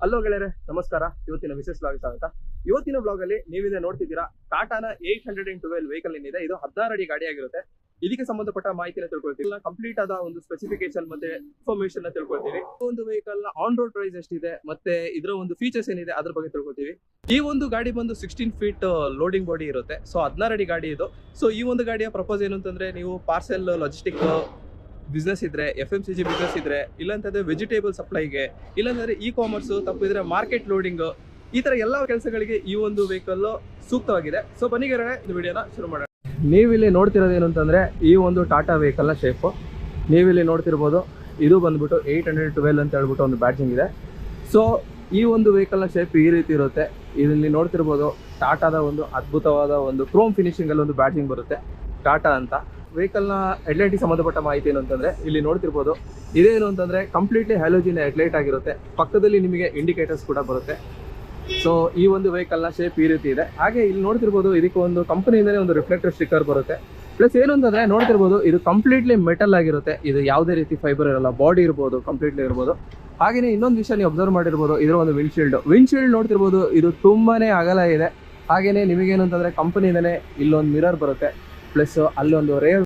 Hello ಗೆಳೆಯರೆ, ನಮಸ್ಕಾರ. ಇವತ್ತಿನ ವಿಶೇಷ ಬ್ಲಾಗ್ ಸ್ವಾಗತ. ಇವತ್ತಿನ ಬ್ಲಾಗ್ ಅಲ್ಲಿ ನೀವಿದೆ ನೋಡ್ತಿದ್ದೀರಾ ಟಾಟಾನ 812 ವೆಹಿಕಲ್ ಏನಿದೆ, ಇದು 16 ಅಡಿ ಗಾಡಿ ಆಗಿರುತ್ತೆ. ಇದಕ್ಕೆ ಸಂಬಂಧಪಟ್ಟ ಮಾಹಿತಿನ ತಿಳ್ಕೊಳ್ತೀವಿ. ಕಂಪ್ಲೀಟ್ ಆದ ಒಂದು ಸ್ಪೆಸಿಫಿಕೇಶನ್ ಮತ್ತೆ ಇನ್ಫಾರ್ಮೇಶನ್ ತಿಳ್ಕೊಳ್ತೀವಿ. ಒಂದು ವೆಹಿಕಲ್ ನ ಆನ್ ರೋಡ್ ಪ್ರೈಸ್ ಎಷ್ಟಿದೆ ಮತ್ತೆ ಇದರ ಒಂದು ಫೀಚರ್ಸ್ ಏನಿದೆ ಅದ್ರ ಬಗ್ಗೆ ತಿಳ್ಕೊಳ್ತೀವಿ. ಈ ಒಂದು ಗಾಡಿ ಬಂದು 16 ಫೀಟ್ ಲೋಡಿಂಗ್ ಬಾಡಿ ಇರುತ್ತೆ. ಸೊ 16 ಅಡಿ ಗಾಡಿ ಇದು. ಸೊ ಈ ಒಂದು ಗಾಡಿಯ ಪ್ರಪೋಸ್ ಏನು ಅಂತಂದ್ರೆ, ನೀವು ಪಾರ್ಸೆಲ್ ಲಾಜಿಸ್ಟಿಕ್ ಬಿಸ್ನೆಸ್ ಇದ್ರೆ, FMCG ಬಿಸ್ನೆಸ್ ಇದ್ರೆ, ಇಲ್ಲಾಂತಂದ್ರೆ ವೆಜಿಟೇಬಲ್ ಸಪ್ಲೈಗೆ, ಇಲ್ಲಾಂದ್ರೆ ಕಾಮರ್ಸ್, ತಪ್ಪಿದ್ರೆ ಮಾರ್ಕೆಟ್ ಲೋಡಿಂಗ್, ಈ ತರ ಎಲ್ಲ ಕೆಲಸಗಳಿಗೆ ಈ ಒಂದು ವೆಹಿಕಲ್ ಸೂಕ್ತವಾಗಿದೆ. ಸೊ ಬನ್ನಿ ಗೆಳೆಯರೆ, ಈ ವಿಡಿಯೋನ ಶುರು ಮಾಡೋಣ. ನೀವಿಲ್ಲಿ ನೋಡ್ತಿರೋದು ಏನು ಅಂತಂದ್ರೆ, ಈ ಒಂದು ಟಾಟಾ ವೆಹಿಕಲ್ ನ ಶೇಪ್ ನೀವಿಲ್ಲಿ ನೋಡ್ತಿರ್ಬೋದು. ಇದು ಬಂದ್ಬಿಟ್ಟು 812 ಅಂತ ಹೇಳ್ಬಿಟ್ಟು ಒಂದು ಬ್ಯಾಡ್ಜಿಂಗ್ ಇದೆ. ಸೊ ಈ ಒಂದು ವೆಹಿಕಲ್ ನ ಶೇಪ್ ಈ ರೀತಿ ಇರುತ್ತೆ. ಇಲ್ಲಿ ನೋಡ್ತಿರ್ಬೋದು, ಟಾಟಾದ ಒಂದು ಅದ್ಭುತವಾದ ಒಂದು ಕ್ರೋಮ್ ಫಿನಿಶಿಂಗ್ ಅಲ್ಲಿ ಒಂದು ಬ್ಯಾಡ್ಜಿಂಗ್ ಬರುತ್ತೆ, ಟಾಟಾ ಅಂತ. ವೆಹಿಕಲ್ ನ ಹೆಡ್ಲೈಟ್ಗೆ ಸಂಬಂಧಪಟ್ಟ ಮಾಹಿತಿ ಏನು ಅಂತಂದ್ರೆ, ಇಲ್ಲಿ ನೋಡ್ತಿರ್ಬೋದು, ಇದೇನು ಅಂತಂದ್ರೆ ಕಂಪ್ಲೀಟ್ಲಿ ಹ್ಯಾಲೋಜಿನ್ ಹೆಡ್ಲೈಟ್ ಆಗಿರುತ್ತೆ. ಪಕ್ಕದಲ್ಲಿ ನಿಮಗೆ ಇಂಡಿಕೇಟರ್ಸ್ ಕೂಡ ಬರುತ್ತೆ. ಸೊ ಈ ಒಂದು ವೆಹಿಕಲ್ ನ ಶೇಪ್ ಈ ರೀತಿ ಇದೆ. ಹಾಗೆ ಇಲ್ಲಿ ನೋಡ್ತಿರ್ಬೋದು, ಇದಕ್ಕೆ ಒಂದು ಕಂಪನಿಯಿಂದನೇ ಒಂದು ರಿಫ್ಲೆಕ್ಟರ್ ಸ್ಟಿಕ್ಕರ್ ಬರುತ್ತೆ. ಪ್ಲಸ್ ಏನು ಅಂತಂದ್ರೆ ನೋಡ್ತಿರ್ಬೋದು, ಇದು ಕಂಪ್ಲೀಟ್ಲಿ ಮೆಟಲ್ ಆಗಿರುತ್ತೆ. ಇದು ಯಾವುದೇ ರೀತಿ ಫೈಬರ್ ಇರಲ್ಲ, ಬಾಡಿ ಇರ್ಬೋದು, ಕಂಪ್ಲೀಟ್ಲಿ ಇರ್ಬೋದು. ಹಾಗೆಯೇ ಇನ್ನೊಂದು ವಿಷಯ ನೀವು ಅಬ್ಸರ್ವ್ ಮಾಡಿರ್ಬೋದು, ಇದರ ಒಂದು ವಿಂಡ್ಶೀಲ್ಡ್ ನೋಡ್ತಿರ್ಬೋದು, ಇದು ತುಂಬಾನೇ ಅಗಲ ಇದೆ. ಹಾಗೇನೆ ನಿಮಗೇನು ಅಂತಂದ್ರೆ ಕಂಪನಿಯಿಂದನೇ ಇಲ್ಲೊಂದು ಮಿರರ್ ಬರುತ್ತೆ, ಪ್ಲಸ್ ಅಲ್ಲೊಂದು ರೇರ್